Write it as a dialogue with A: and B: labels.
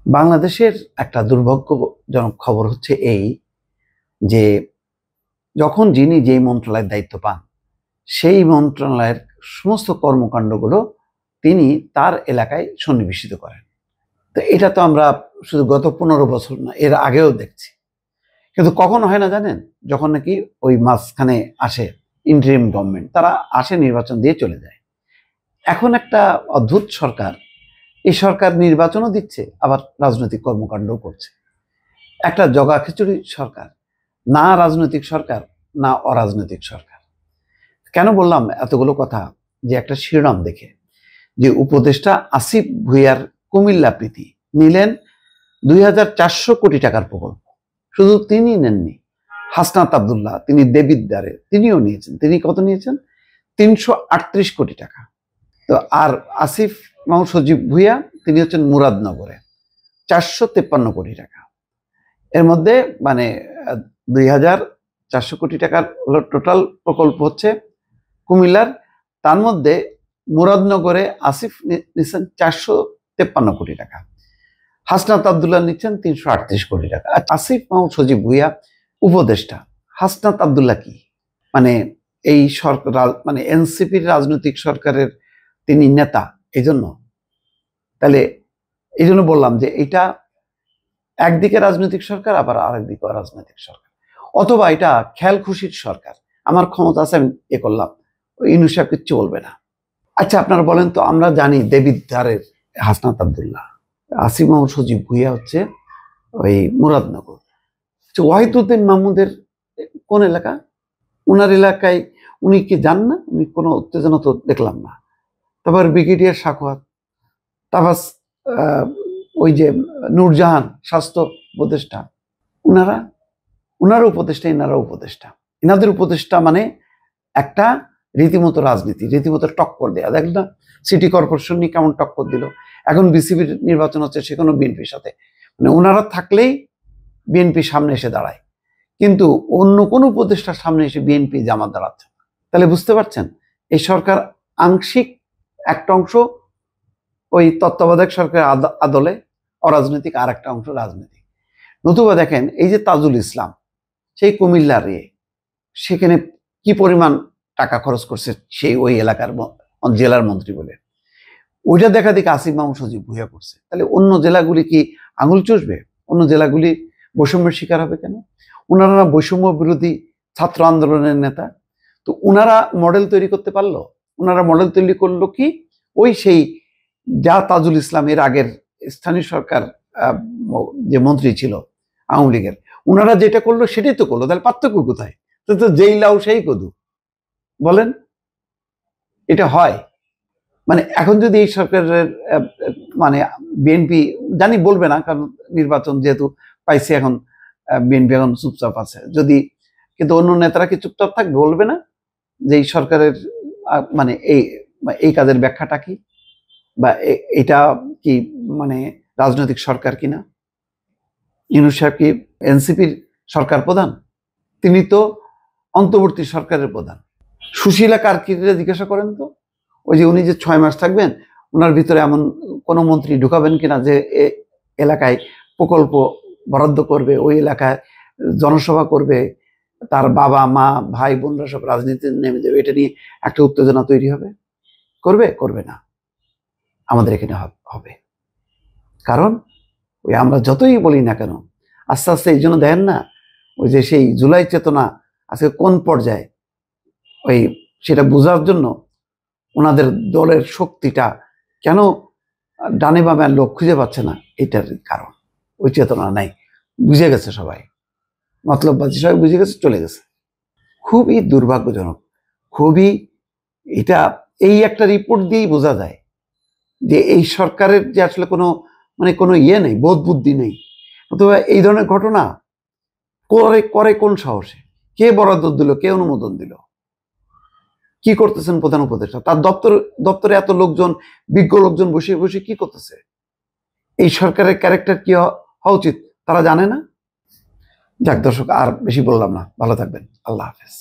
A: বাংলাদেশের একটা দুর্ভাগ্যজনক খবর হচ্ছে এই যে যখন যিনি যেই মন্ত্রণালয়ের দায়িত্ব পান সেই মন্ত্রণালয়ের সমস্ত কর্মকাণ্ডগুলো তিনি তার এলাকায় সন্নিবেশিত করেন। তো এটা তো আমরা শুধু গত 15 বছর না, এর আগেও দেখছি। কিন্তু কখনো হয় না জানেন, যখন নাকি ওই মাঝখানে আসে ইন্টারিম গভর্নমেন্ট, তারা আসে নির্বাচন দিয়ে চলে যায়। এখন একটা অদ্ভুত সরকার, এই সরকার নির্বাচনও দিচ্ছে আবার রাজনৈতিক কর্মকাণ্ডও করছে। একটা জগা খিচুড়ি সরকার, না রাজনৈতিক সরকার না অরাজনৈতিক সরকার। কেন বললাম এতগুলো কথা? যে একটা শিরোনাম দেখে যে উপদেষ্টা আসিফ ভুঁইয়ার কুমিল্লা প্রীতি নিলেন 2400 কোটি টাকার প্রকল্প। শুধু তিনি নেননি, হাসনাত আব্দুল্লাহ, তিনি দেবিদ্বারে, তিনিও নিয়েছেন। তিনি কত নিয়েছেন? 338 কোটি টাকা। তো আর আসিফ মাহমুদ সজীব ভুঁইয়া তিনি হচ্ছেন মুরাদনগরে, 453 কোটি টাকা। এর মধ্যে মানে 2400 কোটি টাকার হলো টোটাল প্রকল্প হচ্ছে কুমিল্লার। তার মধ্যে মুরাদনগরে আসিফ নিচ্ছেন 453 কোটি টাকা, হাসনাত আব্দুল্লাহ নিচ্ছেন 338 কোটি টাকা। আর আসিফ মাহমুদ সজীব ভুঁইয়া উপদেষ্টা, হাসনাত আব্দুল্লাহ কি মানে এই সরকার মানে এনসিপির রাজনৈতিক সরকারের তিনি নেতা, এই জন্য। তাহলে এই জন্য বললাম যে এটা একদিকে রাজনৈতিক সরকার আবার আরেকদিকে রাজনৈতিক সরকার, অথবা এটা খেয়াল খুশির সরকার। আমার ক্ষমতা আছে, আমি এ করলাম, ইউনূস সাহেব কিচ্ছু বলবে না। আচ্ছা আপনারা বলেন তো, আমরা জানি দেবিদ্বারের হাসনাত আব্দুল্লাহ, আসিফ মাহমুদ সজীব ভুঁইয়া হচ্ছে ওই মুরাদনগর। ওয়াহিদুদ্দিন মাহমুদের কোন এলাকা? উনার এলাকায় উনি কি যান না? উনি কোনো উত্তেজনা তো দেখলাম না। তারপর ব্রিগেডিয়ার সাখোয়াত, তারপর ওই যে নূরজাহান স্বাস্থ্য উপদেষ্টা, উনারা উপদেষ্টা, এনারা উপদেষ্টা। এনাদের উপদেষ্টা মানে একটা রীতিমতো রাজনীতি, রীতিমতো টক্কর দেয়া। দেখ না সিটি কর্পোরেশন নিয়ে কেমন টক্কর দিল। এখন বিসিবির নির্বাচন হচ্ছে, সেখানেও বিএনপির সাথে, মানে ওনারা থাকলেই বিএনপি সামনে এসে দাঁড়ায়, কিন্তু অন্য কোনো উপদেষ্টার সামনে এসে বিএনপি জামাত দাঁড়াচ্ছে। তাহলে বুঝতে পারছেন এই সরকার আংশিক একটা অংশ ওই তত্ত্বাবধায়ক সরকারের আদলে অরাজনৈতিক, আর একটা অংশ রাজনৈতিক। নতুবা দেখেন এই যে তাজুল ইসলাম, সেই কুমিল্লার সেখানে কি পরিমাণ টাকা খরচ করছে সেই ওই এলাকার জেলার মন্ত্রী বলে, ওইটা দেখা দেখে আসিফ মাহমুদ সজীব ভুঁইয়া করছে। তাহলে অন্য জেলাগুলি কি আঙুল চুষবে? অন্য জেলাগুলি বৈষম্যের শিকার হবে কেন? ওনারা বৈষম্য বিরোধী ছাত্র আন্দোলনের নেতা, তো ওনারা মডেল তৈরি করতে পারলো। ওনারা মডেল তৈরি করলো কি? ওই সেই যা তাজুল ইসলাম এর আগের স্থানীয় সরকার যে মন্ত্রী ছিল আওয়ামী লীগের, ওনারা যেটা করলো সেটাই তো করলো। তাহলে পার্থক্য কোথায়? তো যেই লাউ সেই কদু, বলেন এটা হয়? মানে এখন যদি এই সরকারের মানে বিএনপি জানি বলবে না, কারণ নির্বাচন যেহেতু পাইছে, এখন বিএনপি এখন চুপচাপ আছে। যদি কিন্তু অন্য নেতারা কি চুপচাপ থাকবে? বলবে না যে এই সরকারের মানে এই কাজের ব্যাখ্যাটা কি, বা এটা কি মানে রাজনৈতিক সরকার কিনা? ইউনূস সাহেব কি এনসিপির সরকার প্রধান? তিনি তো অন্তর্বর্তী সরকারের প্রধান। সুশীলা কার্কিরে জিজ্ঞাসা করেন তো, ওই যে উনি যে 6 মাস থাকবেন, ওনার ভিতরে এমন কোনো মন্ত্রী ঢুকাবেন কিনা যে এলাকায় প্রকল্প বরাদ্দ করবে, ওই এলাকায় জনসভা করবে, তার বাবা মা ভাই বোনরা সব রাজনীতিতে নেমে যাবে, এটা নিয়ে একটা উত্তেজনা তৈরি হবে? করবে? করবে না। আমাদের এখানে হবে। কারণ ওই আমরা যতই বলি না কেন, আস্তে আস্তে এই জন্য দেখেন না, ওই যে সেই জুলাই চেতনা আজকে কোন পর্যায়ে, ওই সেটা বোঝার জন্য ওনাদের দলের শক্তিটা কেন ডানে বামে লোক খুঁজে পাচ্ছে না, এটার কারণ ওই চেতনা নাই। বুঝে গেছে সবাই, মতলববাজি সবাই বুঝে গেছে, চলে গেছে। খুবই দুর্ভাগ্যজনক, খুবই। এটা এই একটা রিপোর্ট দিয়েই বোঝা যায় যে এই সরকারের যে আসলে কোনো মানে কোনো নেই, বোধ বুদ্ধি নেই। অথবা এই ধরনের ঘটনা করে কোন সাহসে? কে বরাদ্দ দিল? কে অনুমোদন দিল? কি করতেছেন প্রধান উপদেষ্টা? তার দপ্তরে এত লোকজন, বিজ্ঞ লোকজন বসে বসে কি করতেছে? এই সরকারের ক্যারেক্টার কি হওয়া উচিত তারা জানে না। যাক দর্শক, আর বেশি বললাম না, ভালো থাকবেন, আল্লাহ হাফেজ।